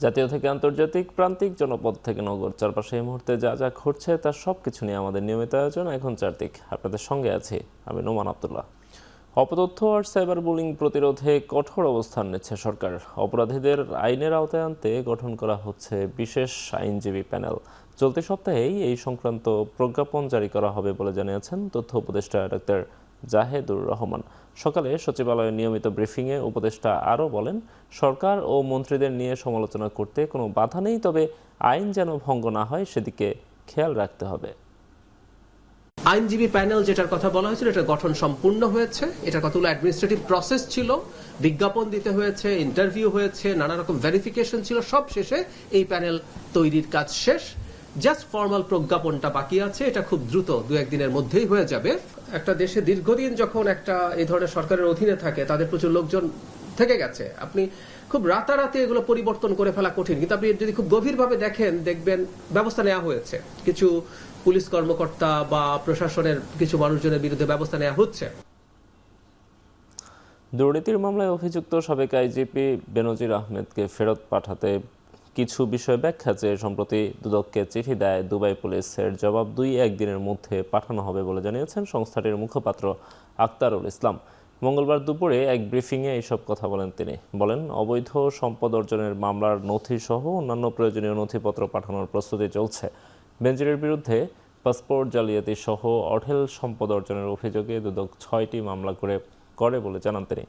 জাতীয় থেকে আন্তর্জাতিক, প্রান্তিক, জনপদ থেকে নগর, চারপাশে এই মুহূর্তে যা যা ঘটছে তার সবকিছু নিয়ে আমাদের নিয়মিত আয়োজন এখন চারদিক। আপনাদের সঙ্গে আছি আমি নোমান আব্দুল্লাহ। অপতথ্য আর সাইবার বুলিং প্রতিরোধে কঠোর অবস্থান নিচ্ছে সরকার। অপরাধীদের আইনের আওতায় আনতে গঠন করা হচ্ছে বিশেষ আইনজীবী প্যানেল। চলতি সপ্তাহেই এই সংক্রান্ত প্রজ্ঞাপন জারি করা হবে বলে জানিয়েছেন তথ্য উপদেষ্টা ডাক্তার জাহেদুর রহমান। সকালে সচিবালয়ের নিয়মিত ব্রিফিংয়ে উপদেষ্টা আরও বলেন, সরকার ও মন্ত্রীদের নিয়ে সমালোচনা করতে কোনো বাধা নেই, তবে আইন যেন ভঙ্গ না হয় সেদিকে খেয়াল রাখতে হবে। আইনজীবী প্যানেল যেটার কথা বলা হয়েছিল এটা গঠন সম্পূর্ণ হয়েছে। এটা কতগুলো অ্যাডমিনিস্ট্রেটিভ প্রসেস ছিল, বিজ্ঞাপন দিতে হয়েছে, ইন্টারভিউ হয়েছে, নানা রকম ভেরিফিকেশন ছিল, সব শেষে এই প্যানেল তৈরির কাজ শেষ। জাস্ট ফর্মাল প্রজ্ঞাপনটা বাকি আছে, এটা খুব দ্রুত 2-1 দিনের মধ্যেই হয়ে যাবে। একটা দেশে দীর্ঘদিন যখন একটা এই ধরনের সরকারের অধীনে থাকে তাদের প্রচুর লোকজন থেকে গেছে, আপনি খুব রাতারাতি এগুলো পরিবর্তন করে ফেলা কঠিন, কিন্তু আপনি যদি খুব গভীরভাবে দেখেন দেখবেন ব্যবস্থা নেওয়া হয়েছে। কিছু পুলিশ কর্মকর্তা বা প্রশাসনের কিছু মানুষজনের বিরুদ্ধে ব্যবস্থা নেওয়া হচ্ছে। দুর্নীতির মামলায় অভিযুক্ত সাবেক আইজিপি বেনজির আহমেদকে ফেরত পাঠাতে কিছু বিষয় ব্যাখ্যা চেয়ে সম্প্রতি দুদককে চিঠি দেয় দুবাই পুলিশ। এর জবাব 2-1 দিনের মধ্যে পাঠানো হবে বলে জানিয়েছেন সংস্থাটির মুখপাত্র আক্তারুল ইসলাম। মঙ্গলবার দুপুরে এক ব্রিফিংয়ে এইসব কথা বলেন তিনি। বলেন, অবৈধ সম্পদ অর্জনের মামলার নথি সহ অন্যান্য প্রয়োজনীয় নথিপত্র পাঠানোর প্রস্তুতি চলছে। বেনজিরের বিরুদ্ধে পাসপোর্ট জালিয়াতি সহ অঢেল সম্পদ অর্জনের অভিযোগে দুদক 6টি মামলা করে বলে জানান তিনি।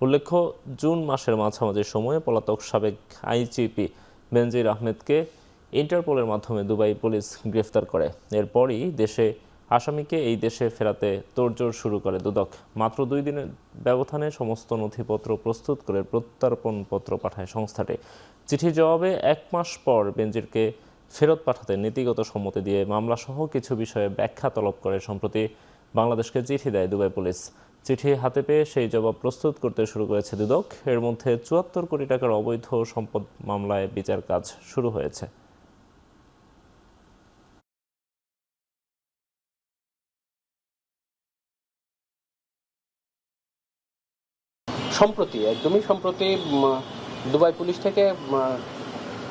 উল্লেখ্য, জুন মাসের মাঝামাঝি সময়ে পলাতক সাবেক আইজিপি বেনজির আহমেদকে ইন্টারপোলের মাধ্যমে দুবাই পুলিশ গ্রেফতার করে। এরপরই আসামিকে এই দেশে ফেরাতে তোড়জোড় শুরু করে দুদক। মাত্র 2 দিনের ব্যবধানে সমস্ত নথিপত্র প্রস্তুত করে প্রত্যর্পণপত্র পাঠায় সংস্থাটি। চিঠির জবাবে 1 মাস পর বেনজিরকে ফেরত পাঠাতে নীতিগত সম্মতি দিয়ে মামলাসহ কিছু বিষয়ে ব্যাখ্যা তলব করে সম্প্রতি বাংলাদেশকে চিঠি দেয় দুবাই পুলিশ। চিঠি হাতে পেয়ে সেই জবাব প্রস্তুত করতে শুরু করেছে দুদক। এর মধ্যে 74 কোটি টাকার অবৈধ সম্পদ মামলায় বিচার কাজ শুরু হয়েছে। একদমই সম্প্রতি দুবাই পুলিশ থেকে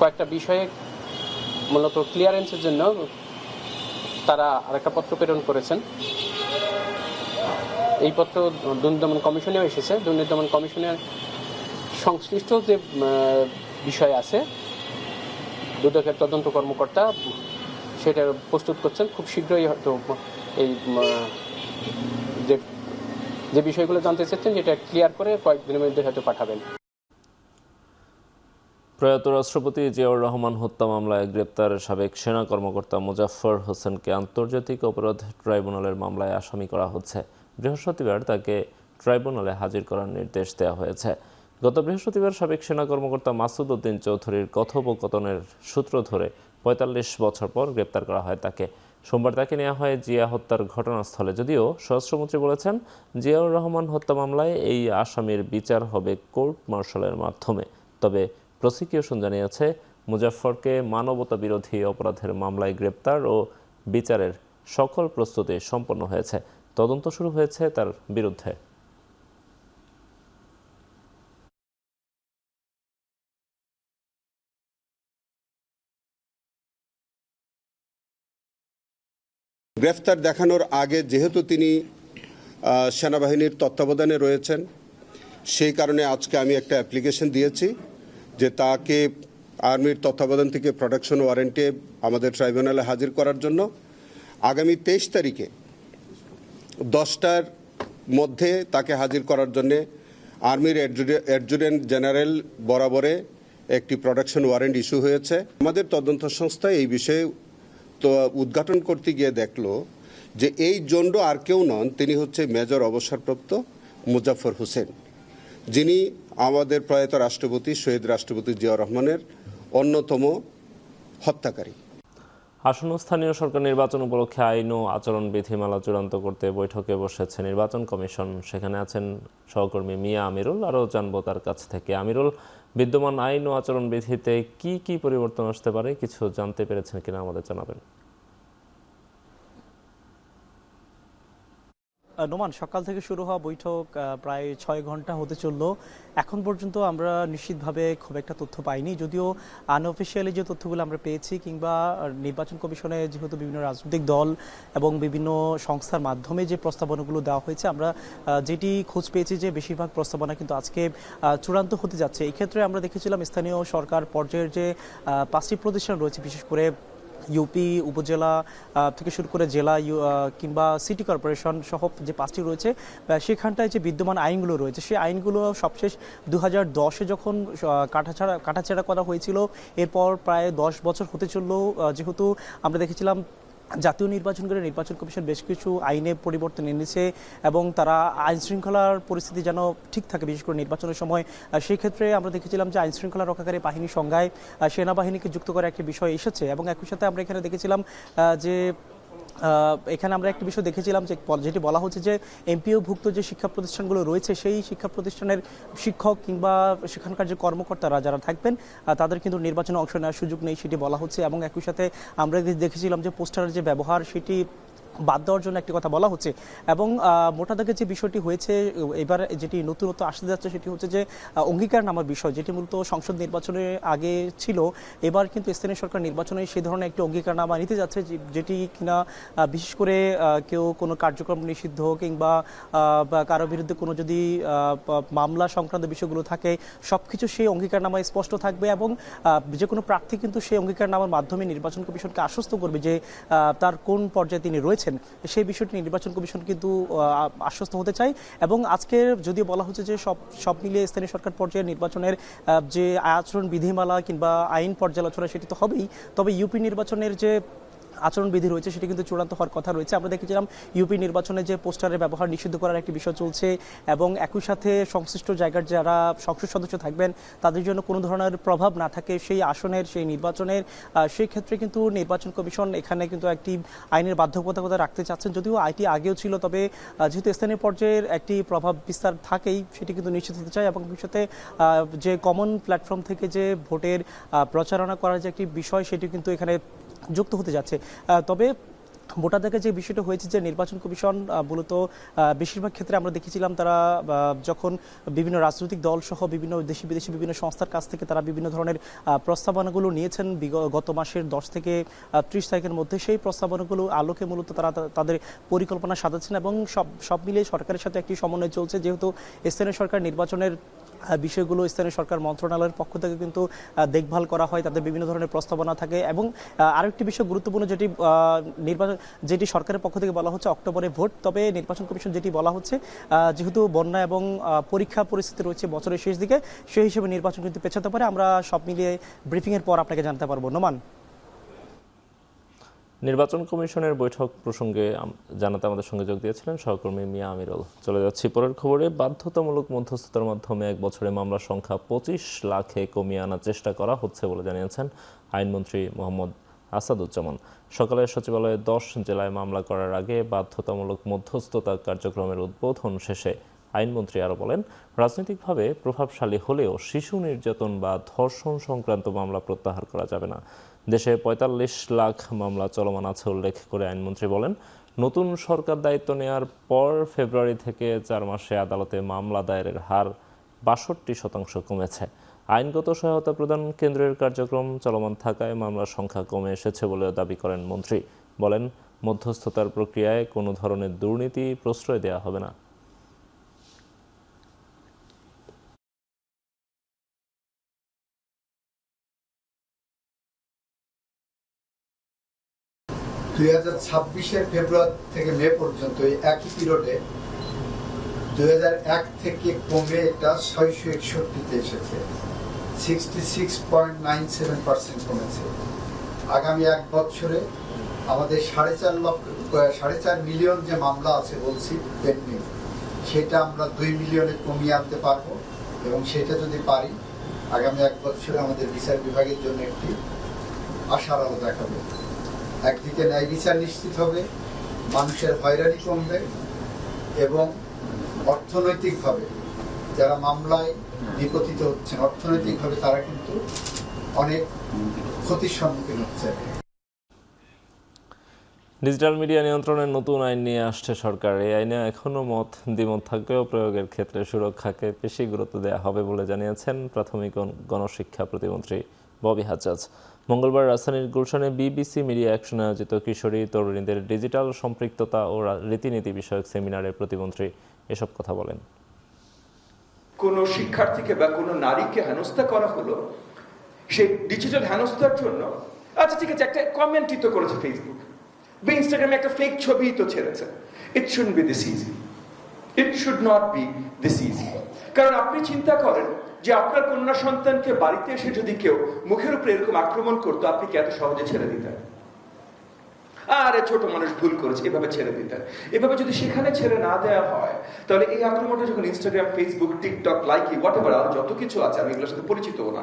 কয়েকটা বিষয়ে মূলত ক্লিয়ারেন্সের জন্য তারা আরেকটা পত্র প্রেরণ করেছেন। এই পত্র দুর্নীতি দমন কমিশনেও এসেছে। দুর্নীতি দমন কমিশনের সংশ্লিষ্ট যে বিষয় আছে, দুদকের তদন্ত কর্মকর্তা সেটা প্রস্তুত করছেন। খুব শীঘ্রই হয়তো এই যে বিষয়গুলো জানতে চাচ্ছেন যেটা ক্লিয়ার করে কয়েকদিনের মধ্যে হয়তো পাঠাবেন। প্রয়াত রাষ্ট্রপতি জিয়াউর রহমান হত্যা মামলায় গ্রেপ্তার সাবেক সেনা কর্মকর্তা মোজাফফর হোসেনকে আন্তর্জাতিক অপরাধ ট্রাইব্যুনালের মামলায় আসামি করা হচ্ছে। বৃহস্পতিবার তাকে ট্রাইব্যুনালে হাজির করার নির্দেশ দেওয়া হয়েছে। গত বৃহস্পতিবার সাবেক সেনা কর্মকর্তা মাসুদ উদ্দিন চৌধুরীর কথোপকথনের সূত্র ধরে 45 বছর পর গ্রেপ্তার করা হয় তাকে। সোমবার তাকে নেওয়া হয় জিয়া হত্যার ঘটনাস্থলে। যদিও স্বরাষ্ট্রমন্ত্রী বলেছেন, জিয়াউর রহমান হত্যা মামলায় এই আসামির বিচার হবে কোর্ট মার্শালের মাধ্যমে। তবে প্রসিকিউশন জানিয়েছে, মুজাফফরকে মানবতা বিরোধী অপরাধের মামলায় গ্রেপ্তার ও বিচারের সকল প্রস্তুতি সম্পন্ন হয়েছে। তদন্ত শুরু হয়েছে তার বিরুদ্ধে। গ্রেফতার দেখানোর আগে যেহেতু তিনি সেনাবাহিনীর তত্ত্বাবধানে রয়েছেন, সেই কারণে আজকে আমি একটা অ্যাপ্লিকেশন দিয়েছি যে তাকে আর্মির তত্ত্বাবধান থেকে প্রোটেকশন ওয়ারেন্টে আমাদের ট্রাইব্যুনালে হাজির করার জন্য। আগামী 23 তারিখে 10টার মধ্যে তাকে হাজির করার জন্যে আর্মির অ্যাডজুটেন্ট জেনারেল বরাবরে একটি প্রোটেকশন ওয়ারেন্ট ইস্যু হয়েছে। আমাদের তদন্ত সংস্থা এই বিষয়ে তো উদ্ঘাটন করতে গিয়ে দেখলো যে এই জন্ড আর কেউ নন, তিনি হচ্ছে মেজর অবসরপ্রাপ্ত মুজাফফর হোসেন, যিনি আমাদের প্রয়াত রাষ্ট্রপতি শহীদ রাষ্ট্রপতি জিয়াউর রহমানের অন্যতম হত্যাকারী। আসন্ন স্থানীয় সরকার নির্বাচন উপলক্ষে আইন ও আচরণ বিধিমালা চূড়ান্ত করতে বৈঠকে বসেছে নির্বাচন কমিশন। সেখানে আছেন সহকর্মী মিয়া আমিরুল। আরও জানবো তার কাছ থেকে। আমিরুল, বিদ্যমান আইন ও আচরণ বিধিতে কি কি পরিবর্তন আসতে পারে, কিছু জানতে পেরেছেন কিনা আমাদের জানাবেন। নোমান, সকাল থেকে শুরু হওয়া বৈঠক প্রায় 6 ঘন্টা হতে চললো। এখন পর্যন্ত আমরা নিশ্চিতভাবে খুব একটা তথ্য পাইনি, যদিও আনঅফিসিয়ালি যে তথ্যগুলো আমরা পেয়েছি কিংবা নির্বাচন কমিশনে যেহেতু বিভিন্ন রাজনৈতিক দল এবং বিভিন্ন সংস্থার মাধ্যমে যে প্রস্তাবনাগুলো দেওয়া হয়েছে, আমরা যেটি খোঁজ পেয়েছি যে বেশিরভাগ প্রস্তাবনা কিন্তু আজকে চূড়ান্ত হতে যাচ্ছে। এই ক্ষেত্রে আমরা দেখেছিলাম স্থানীয় সরকার পর্যায়ের যে 5টি প্রতিষ্ঠান রয়েছে, বিশেষ করে ইউপি, উপজেলা থেকে শুরু করে জেলা কিংবা সিটি কর্পোরেশন সহ যে 5টি রয়েছে, সেখানটায় যে বিদ্যমান আইনগুলো রয়েছে সেই আইনগুলো সবশেষ 2010-এ যখন কাটাছেঁড়া করা হয়েছিল, এরপর প্রায় 10 বছর হতে চললেও যেহেতু আমরা দেখেছিলাম জাতীয় নির্বাচন করে নির্বাচন কমিশন বেশ কিছু আইনে পরিবর্তন এনেছে এবং তারা আইন শৃঙ্খলার পরিস্থিতি যেন ঠিক থাকে বিশেষ করে নির্বাচনের সময়, সেই ক্ষেত্রে আমরা দেখেছিলাম যে আইন শৃঙ্খলা রক্ষাকারী বাহিনীর সংজ্ঞায় সেনাবাহিনীকে যুক্ত করার একটি বিষয় এসেছে। এবং একই সাথে আমরা এখানে দেখেছিলাম যে এখানে আমরা একটি বিষয় দেখেছিলাম যে যেটি বলা হচ্ছে যে এমপিওভুক্ত যে শিক্ষা প্রতিষ্ঠানগুলো রয়েছে সেই শিক্ষা প্রতিষ্ঠানের শিক্ষক কিংবা সেখানকার যে কর্মকর্তারা যারা থাকবেন তাদের কিন্তু নির্বাচনে অংশ নেওয়ার সুযোগ নেই, সেটি বলা হচ্ছে। এবং একই সাথে আমরা দেখেছিলাম যে পোস্টারের যে ব্যবহার সেটি বাদ দেওয়ার জন্য একটি কথা বলা হচ্ছে। এবং মোটা দাগে যে বিষয়টি হয়েছে এবার যেটি নতুনত্ব আসতে যাচ্ছে সেটি হচ্ছে যে অঙ্গীকারনামার বিষয়, যেটি মূলত সংসদ নির্বাচনের আগে ছিল, এবার কিন্তু স্থানীয় সরকার নির্বাচনে সেই ধরনের একটি অঙ্গীকারনামা নিতে যাচ্ছে যেটি কিনা বিশেষ করে কেউ কোনো কার্যক্রম নিষিদ্ধ কিংবা কারো বিরুদ্ধে কোনো যদি মামলা সংক্রান্ত বিষয়গুলো থাকে সব কিছু সেই অঙ্গীকারনামায় স্পষ্ট থাকবে। এবং যে কোনো প্রার্থী কিন্তু সেই অঙ্গীকারনামার মাধ্যমে নির্বাচন কমিশনকে আশ্বস্ত করবে যে তার কোন পর্যায়ে তিনি রয়েছেন, সেই বিষয়টি নির্বাচন কমিশন কিন্তু আশ্বস্ত হতে চায়। এবং আজকে যদিও বলা হচ্ছে যে সব মিলিয়ে স্থানীয় সরকার পর্যায়ে নির্বাচনের যে আচরণ বিধিমালা কিংবা আইন পর্যালোচনা সেটি তো হবেই, তবে ইউপি নির্বাচনের যে আচরণবিধি রয়েছে সেটি কিন্তু চূড়ান্ত হওয়ার কথা রয়েছে। আমরা দেখেছিলাম ইউপি নির্বাচনে যে পোস্টারের ব্যবহার নিষিদ্ধ করার একটি বিষয় চলছে এবং একই সাথে সংশ্লিষ্ট জায়গার যারা সংসদ সদস্য থাকবেন তাদের জন্য কোনো ধরনের প্রভাব না থাকে সেই আসনের সেই নির্বাচনের, সেই ক্ষেত্রে কিন্তু নির্বাচন কমিশন এখানে কিন্তু একটি আইনের বাধ্যবাধকতা রাখতে চাচ্ছেন। যদিও আইটি আগেও ছিল, তবে যেহেতু স্থানীয় পর্যায়ের একটি প্রভাব বিস্তার থাকেই সেটি কিন্তু নিশ্চিত হতে চায়। এবং ভবিষ্যতে যে কমন প্ল্যাটফর্ম থেকে যে ভোটের প্রচারণা করার যে একটি বিষয় সেটি কিন্তু এখানে যুক্ত হতে যাচ্ছে। তবে ভোটার থেকে যে বিষয়টা হয়েছে যে নির্বাচন কমিশন মূলত বেশিরভাগ ক্ষেত্রে আমরা দেখেছিলাম তারা যখন বিভিন্ন রাজনৈতিক দল সহ বিভিন্ন দেশি বিদেশি বিভিন্ন সংস্থার কাছ থেকে তারা বিভিন্ন ধরনের প্রস্তাবনাগুলো নিয়েছেন গত মাসের 10 থেকে 30 তারিখের মধ্যে, সেই প্রস্তাবনাগুলো আলোকে মূলত তারা তাদের পরিকল্পনা সাজাচ্ছেন এবং সব মিলিয়ে সরকারের সাথে একটি সমন্বয় চলছে। যেহেতু স্থানীয় সরকার নির্বাচনের বিষয়গুলো স্থানীয় সরকার মন্ত্রণালয়ের পক্ষ থেকে কিন্তু দেখভাল করা হয়, তাদের বিভিন্ন ধরনের প্রস্তাবনা থাকে। এবং আরেকটি বিষয় গুরুত্বপূর্ণ যেটি সরকারের পক্ষ থেকে বলা হচ্ছে অক্টোবরে ভোট, তবে নির্বাচন কমিশন যেটি বলা হচ্ছে যেহেতু বন্যা এবং পরীক্ষা পরিস্থিতি রয়েছে বছরের শেষ দিকে, সেই হিসেবে নির্বাচন কিন্তু পেছাতে পারে। আমরা সব মিলিয়ে ব্রিফিংয়ের পর আপনাকে জানতে পারবো। নোমান, নির্বাচন কমিশনের বৈঠক প্রসঙ্গে জানাতে আমাদের সঙ্গে যোগ দিয়েছিলেন সহকর্মী মিয়া আমিরুল। চলে যাচ্ছি পরের খবরে। বাধ্যতামূলক মধ্যস্থতার মাধ্যমে 1 বছরে মামলার সংখ্যা 25 লাখে কমিয়ে আনার চেষ্টা করা হচ্ছে বলে জানিয়েছেন আইনমন্ত্রী মোহাম্মদ আসাদুজ্জামান। সকালে সচিবালয়ে 10 জেলায় মামলা করার আগে বাধ্যতামূলক মধ্যস্থতা কার্যক্রমের উদ্বোধন শেষে আইনমন্ত্রী আরও বলেন, রাজনৈতিকভাবে প্রভাবশালী হলেও শিশু নির্যাতন বা ধর্ষণ সংক্রান্ত মামলা প্রত্যাহার করা যাবে না। দেশে 45 লাখ মামলা চলমান আছে উল্লেখ করে আইনমন্ত্রী বলেন, নতুন সরকার দায়িত্ব নেওয়ার পর ফেব্রুয়ারি থেকে 4 মাসে আদালতে মামলা দায়েরের হার 62% কমেছে। আইনগত সহায়তা প্রদান কেন্দ্রের কার্যক্রম চলমান থাকায় মামলার সংখ্যা কমে এসেছে বলেও দাবি করেন মন্ত্রী। বলেন, মধ্যস্থতার প্রক্রিয়ায় কোনো ধরনের দুর্নীতি প্রশ্রয় দেওয়া হবে না। ফেব্রুয়ারি থেকে মে পর্যন্ত এই একই পিরিয়ডে 2001 থেকে কমে এটা 661তে এসেছে, 66.97% কমেছে। আগামী 1 বছরে আমাদের 4.5 মিলিয়ন যে মামলা আছে বলছি পেন্ডিং, সেটা আমরা 2 মিলিয়নে কমিয়ে আনতে পারবো এবং সেটা যদি পারি আগামী 1 বছরে আমাদের বিচার বিভাগের জন্য একটি আশার আলো দেখাবে। একদিকে ন্যায় বিচার নিশ্চিত হবে, মানুষের হয়রানি কমবে এবং অর্থনৈতিকভাবে যারা মামলায় নিপতিত হচ্ছেন অর্থনৈতিকভাবে তারা কিন্তু অনেক ক্ষতির সম্মুখীন হচ্ছে। ডিজিটাল মিডিয়া নিয়ন্ত্রণের নতুন আইন নিয়ে আসছে সরকার। এই আইনে এখনও দ্বিমত থাকলেও প্রয়োগের ক্ষেত্রে সুরক্ষাকে বেশি গুরুত্ব দেওয়া হবে বলে জানিয়েছেন প্রাথমিক ও গণশিক্ষা প্রতিমন্ত্রী ববি হাজ্জাজ। মঙ্গলবার রাজধানীর গুলশানে বিবিসি মিডিয়া অ্যাকশন আয়োজিত কিশোরী তরুণীদের ডিজিটাল সম্পৃক্ততা ও রীতিনীতি বিষয়ক সেমিনারে প্রতিমন্ত্রী এসব কথা বলেন। কোনো শিক্ষার্থীকে বা কোনো নারীকে হেনস্থা করা হলো, সেই ডিজিটাল হেনস্থার জন্য আচ্ছা ঠিক আছে একটা কমেন্টই তো করেছে ফেসবুক বা ইনস্টাগ্রামে, একটা ফেক ছবি তো ছেড়েছে। It shouldn't be this easy, it should not be this easy. কারণ আপনি চিন্তা করেন যে আপনার কন্যা সন্তানকে বাড়িতে এসে যদি কেউ মুখের উপরে এরকম আক্রমণ করতো, আপনি কি এত সহজে ছেড়ে দিতেন? আরে ছোট মানুষ ভুল করেছে, এভাবে ছেড়ে দিতেন। এভাবে যদি সেখানে ছেড়ে না দেওয়া হয়, তাহলে এই আক্রমণটা যখন Instagram, Facebook, TikTok, Likee, whatever আর যত কিছু আছে, আমি এগুলোর সাথে পরিচিত না,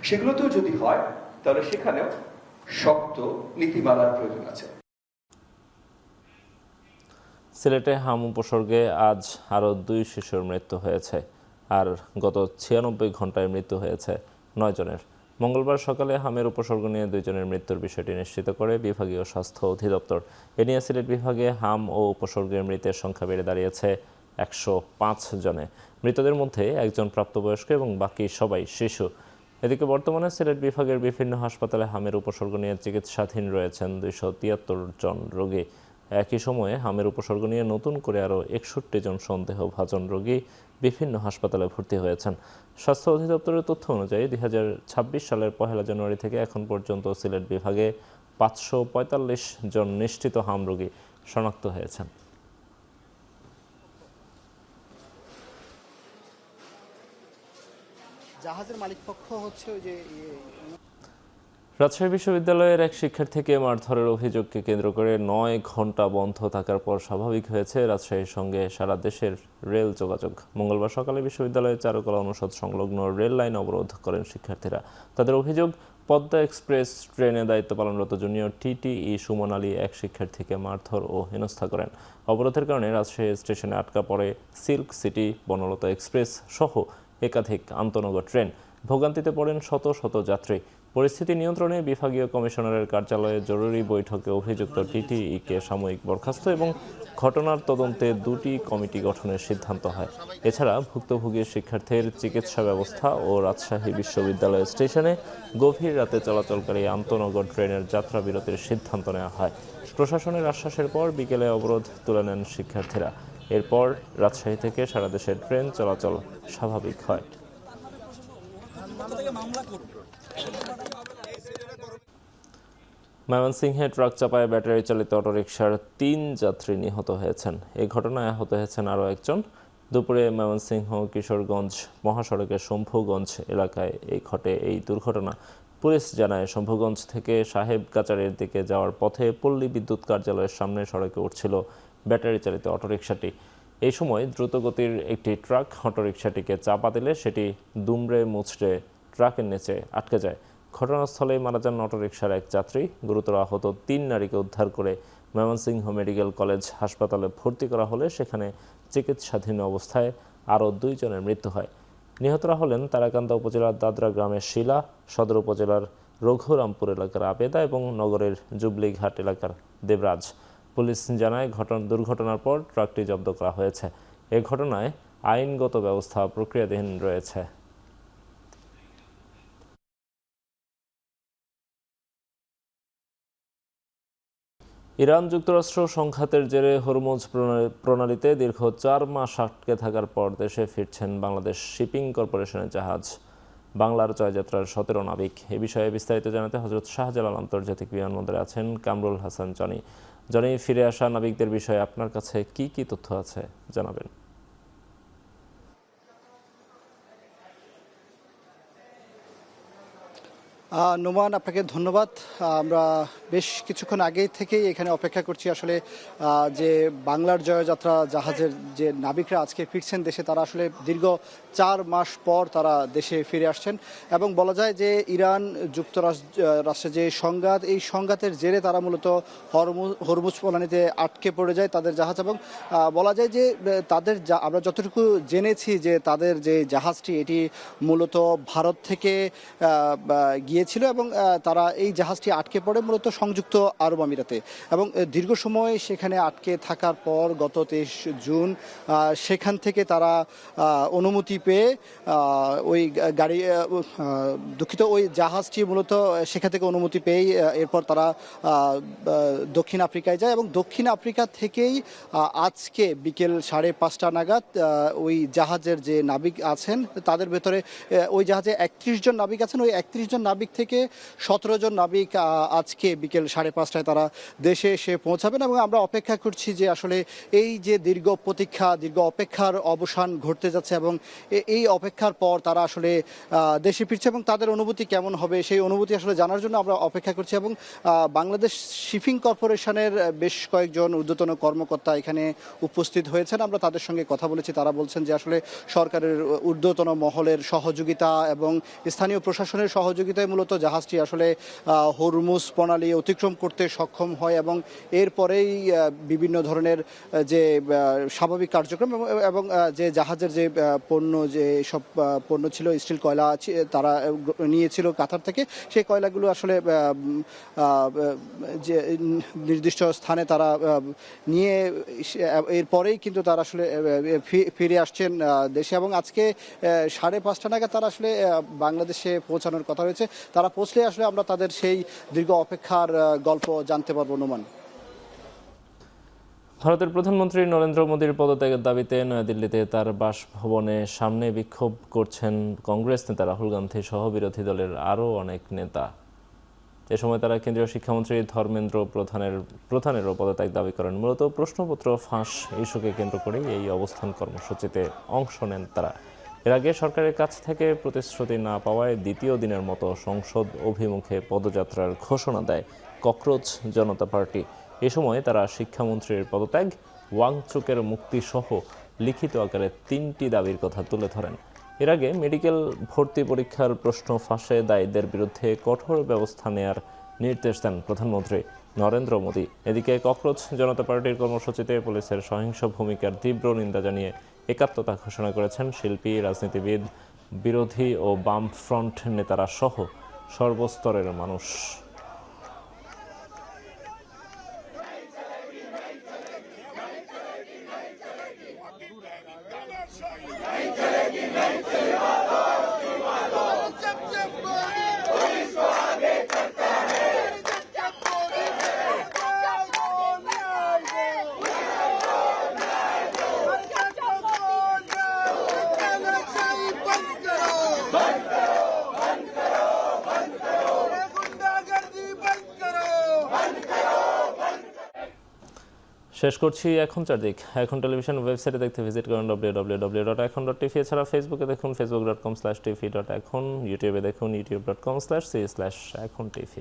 সেগুলোতেও যদি হয়, তাহলে সেখানেও শক্ত নীতিমালার প্রয়োজন আছে। সিলেটে হাম উপসর্গে আজ আরও 2 শিশুর মৃত্যু হয়েছে, আর গত 96 ঘন্টায় মৃত্যু হয়েছে 9 জনের। মঙ্গলবার সকালে হামের উপসর্গ নিয়ে 2 জনের মৃত্যুর বিষয়টি নিশ্চিত করে বিভাগীয় স্বাস্থ্য অধিদপ্তর। এ নিয়ে সিলেট বিভাগে হাম ও উপসর্গের মৃতের সংখ্যা বেড়ে দাঁড়িয়েছে 105 জনে। মৃতদের মধ্যে একজন প্রাপ্তবয়স্ক এবং বাকি সবাই শিশু। এদিকে বর্তমানে সিলেট বিভাগের বিভিন্ন হাসপাতালে হামের উপসর্গ নিয়ে চিকিৎসাধীন রয়েছেন 273 জন রোগী। একই সময়ে হামের উপসর্গ নিয়ে নতুন করে আরও 61 জন সন্দেহভাজন রোগী বিভিন্ন হাসপাতালে ভর্তি হয়েছেন। স্বাস্থ্য অধিদপ্তরের তথ্য অনুযায়ী 2026 সালের 1 জানুয়ারি থেকে এখন পর্যন্ত সিলেট বিভাগে 545 জন নিশ্চিত হাম রোগী শনাক্ত হয়েছেন। জাহাজের মালিকপক্ষ হচ্ছে ওই যে রাজশাহী বিশ্ববিদ্যালয়ের এক শিক্ষার্থীকে মারধরের অভিযোগকে কেন্দ্র করে 9 ঘন্টা বন্ধ থাকার পর স্বাভাবিক হয়েছে রাজশাহীর সঙ্গে সারা দেশের রেল যোগাযোগ। মঙ্গলবার সকালে বিশ্ববিদ্যালয়ের চারুকলা অনুষদ সংলগ্ন রেল লাইন অবরোধ করেন শিক্ষার্থীরা। তাদের অভিযোগ, পদ্মা এক্সপ্রেস ট্রেনে দায়িত্ব পালনরত জুনিয়র টিটিই সুমন আলী এক শিক্ষার্থীকে মারধর ও হেনস্থা করেন। অবরোধের কারণে রাজশাহী স্টেশনে আটকা পড়ে সিল্ক সিটি, বনলতা এক্সপ্রেস সহ একাধিক আন্তনগর ট্রেন। ভোগান্তিতে পড়েন শত শত যাত্রী। পরিস্থিতি নিয়ন্ত্রণে বিভাগীয় কমিশনারের কার্যালয়ে জরুরি বৈঠকে অভিযুক্ত টিটিইকে সাময়িক বরখাস্ত এবং ঘটনার তদন্তে 2টি কমিটি গঠনের সিদ্ধান্ত হয়। এছাড়া ভুক্তভোগী শিক্ষার্থীর চিকিৎসা ব্যবস্থা ও রাজশাহী বিশ্ববিদ্যালয় স্টেশনে গভীর রাতে চলাচলকারী আন্তনগর ট্রেনের যাত্রা বিরতির সিদ্ধান্ত নেওয়া হয়। প্রশাসনের আশ্বাসের পর বিকেলে অবরোধ তুলে নেন শিক্ষার্থীরা। এরপর রাজশাহী থেকে সারা দেশের ট্রেন চলাচল স্বাভাবিক হয়। ময়মনসিংহে ট্রাক চাপায় ব্যাটারি চালিত অটোরিকশার 3 যাত্রী নিহত হয়েছেন। এই ঘটনায় আহত হয়েছেন আরও একজন। দুপুরে ময়মনসিংহ কিশোরগঞ্জ মহাসড়কের শম্ভুগঞ্জ এলাকায় ঘটে এই দুর্ঘটনা। পুলিশ জানায়, শম্ভুগঞ্জ থেকে সাহেব কাচারের দিকে যাওয়ার পথে পল্লী বিদ্যুৎ কার্যালয়ের সামনে সড়কে উঠছিল ব্যাটারি চালিত অটোরিকশাটি। এই সময় দ্রুতগতির একটি ট্রাক অটোরিকশাটিকে চাপা দিলে সেটি দুমড়ে মুচড়ে ট্রাকের নিচে আটকে যায়। ঘটনাস্থলেই মারা যান অটোরিকশার এক যাত্রী। গুরুতর আহত 3 নারীকে উদ্ধার করে ময়মনসিংহ মেডিকেল কলেজ হাসপাতালে ভর্তি করা হলে সেখানে চিকিৎসাধীন অবস্থায় আরও 2 জনের মৃত্যু হয়। নিহতরা হলেন তারাকান্দা উপজেলার দাদরা গ্রামের শিলা, সদর উপজেলার রঘুরামপুর এলাকার আবেদা এবং নগরের জুবলিঘাট এলাকার দেবরাজ। পুলিশ জানায়, দুর্ঘটনার পর ট্রাকটি জব্দ করা হয়েছে। এ ঘটনায় আইনগত ব্যবস্থা প্রক্রিয়াধীন রয়েছে। ইরান যুক্তরাষ্ট্র সংঘাতের জেরে হরমুজ প্রণালীতে দীর্ঘ 4 মাস আটকে থাকার পর দেশে ফিরছেন বাংলাদেশ শিপিং কর্পোরেশনের জাহাজ বাংলার জয়যাত্রার 17 নাবিক। এ বিষয়ে বিস্তারিত জানাতে হযরত শাহজালাল আন্তর্জাতিক বিমানবন্দরে আছেন কামরুল হাসান জনি। জনি, ফিরে আসা নাবিকদের বিষয়ে আপনার কাছে কি কি তথ্য আছে জানাবেন। নোমান, আপনাকে ধন্যবাদ। আমরা বেশ কিছুক্ষণ আগেই থেকেই এখানে অপেক্ষা করছি আসলে যে বাংলার জয়যাত্রা জাহাজের যে নাবিকরা আজকে ফিরছেন দেশে, তারা আসলে দীর্ঘ 4 মাস পর তারা দেশে ফিরে আসছেন এবং বলা যায় যে ইরান যুক্তরাষ্ট্রের যে সংঘাত, এই সংঘাতের জেরে তারা মূলত হরমুজ প্রণালীতে আটকে পড়ে যায় তাদের জাহাজ। এবং বলা যায় যে তাদের আমরা যতটুকু জেনেছি যে তাদের যে জাহাজটি এটি মূলত ভারত থেকে গিয়ে গিয়েছিল এবং তারা এই জাহাজটি আটকে পড়ে মূলত সংযুক্ত আরব আমিরাতে এবং দীর্ঘ সময় সেখানে আটকে থাকার পর গত 23 জুন সেখান থেকে তারা অনুমতি পেয়ে ওই গাড়ি দুঃখিত ওই জাহাজটি মূলত সেখান থেকে অনুমতি পেয়েই এরপর তারা দক্ষিণ আফ্রিকায় যায় এবং দক্ষিণ আফ্রিকা থেকেই আজকে বিকেল 5:30 নাগাদ ওই জাহাজের যে নাবিক আছেন তাদের ভেতরে ওই জাহাজে 31 জন নাবিক আছেন, ওই 31 জন নাবিক থেকে 17 জন নাবিক আজকে বিকেল 5:30টায় তারা দেশে এসে পৌঁছাবেন এবং আমরা অপেক্ষা করছি যে আসলে এই যে দীর্ঘ প্রতীক্ষা দীর্ঘ অপেক্ষার অবসান ঘটতে যাচ্ছে এবং এই অপেক্ষার পর তারা আসলে দেশে ফিরছে এবং তাদের অনুভূতি কেমন হবে সেই অনুভূতি আসলে জানার জন্য আমরা অপেক্ষা করছি এবং বাংলাদেশ শিপিং কর্পোরেশনের বেশ কয়েকজন ঊর্ধ্বতন কর্মকর্তা এখানে উপস্থিত হয়েছেন। আমরা তাদের সঙ্গে কথা বলেছি, তারা বলছেন যে আসলে সরকারের ঊর্ধ্বতন মহলের সহযোগিতা এবং স্থানীয় প্রশাসনের সহযোগিতায় মূলত জাহাজটি আসলে হরমুজ প্রণালী অতিক্রম করতে সক্ষম হয় এবং এরপরেই বিভিন্ন ধরনের যে স্বাভাবিক কার্যক্রম এবং যে জাহাজের যে পণ্য যে সব পণ্য ছিল স্টিল কয়লা তারা নিয়েছিল কাতার থেকে সেই কয়লাগুলো আসলে যে নির্দিষ্ট স্থানে তারা নিয়ে এরপরেই কিন্তু তারা আসলে ফিরে আসছেন দেশে এবং আজকে 5:30 নাগাদ তারা আসলে বাংলাদেশে পৌঁছানোর কথা রয়েছে। তারা পৌঁছলে আসলে আমরা তাদের সেই দীর্ঘ অপেক্ষার গল্প জানতে পারবো। নোমান, ভারতের প্রধানমন্ত্রী নরেন্দ্র মোদীর পদত্যাগের দাবিতে নয়াদিল্লিতে তার বাসভবনে সামনে বিক্ষোভ করছেন কংগ্রেস নেতা রাহুল গান্ধী সহ বিরোধী দলের আরও অনেক নেতা। এ সময় তারা কেন্দ্রীয় শিক্ষামন্ত্রী ধর্মেন্দ্র প্রধানেরও পদত্যাগ দাবি করেন। মূলত প্রশ্নপত্র ফাঁস ইস্যুকে কেন্দ্র করেই এই অবস্থান কর্মসূচিতে অংশ নেন তারা। এর আগে সরকারের কাছ থেকে প্রতিশ্রুতি না পাওয়ায় দ্বিতীয় দিনের মতো সংসদ অভিমুখে পদযাত্রার ঘোষণা দেয় ককরোচ জনতা পার্টি। এ সময় তারা শিক্ষামন্ত্রীর পদত্যাগ, ওয়াংচুকের মুক্তিসহ লিখিত আকারে 3টি দাবির কথা তুলে ধরেন। এর আগে মেডিকেল ভর্তি পরীক্ষার প্রশ্ন ফাঁসে দায়ীদের বিরুদ্ধে কঠোর ব্যবস্থা নেয়ার নির্দেশ দেন প্রধানমন্ত্রী নরেন্দ্র মোদী। এদিকে ককরোচ জনতা পার্টির কর্মসূচিতে পুলিশের সহিংস ভূমিকার তীব্র নিন্দা জানিয়ে একাত্মতা ঘোষণা করেছেন শিল্পী, রাজনীতিবিদ, বিরোধী ও বাম ফ্রন্ট নেতারা সহ সর্বস্তরের মানুষ। শেষ করছি এখন চারদিক। এখন টেলিভিশন ওয়েবসাইটে দেখতে ভিজিট করুন www.ekhon.tv। এছাড়া ফেসবুকে দেখুন facebook.com/tv.ekhon, ইউটিউবে দেখুন youtube.com/c/ekhon tv।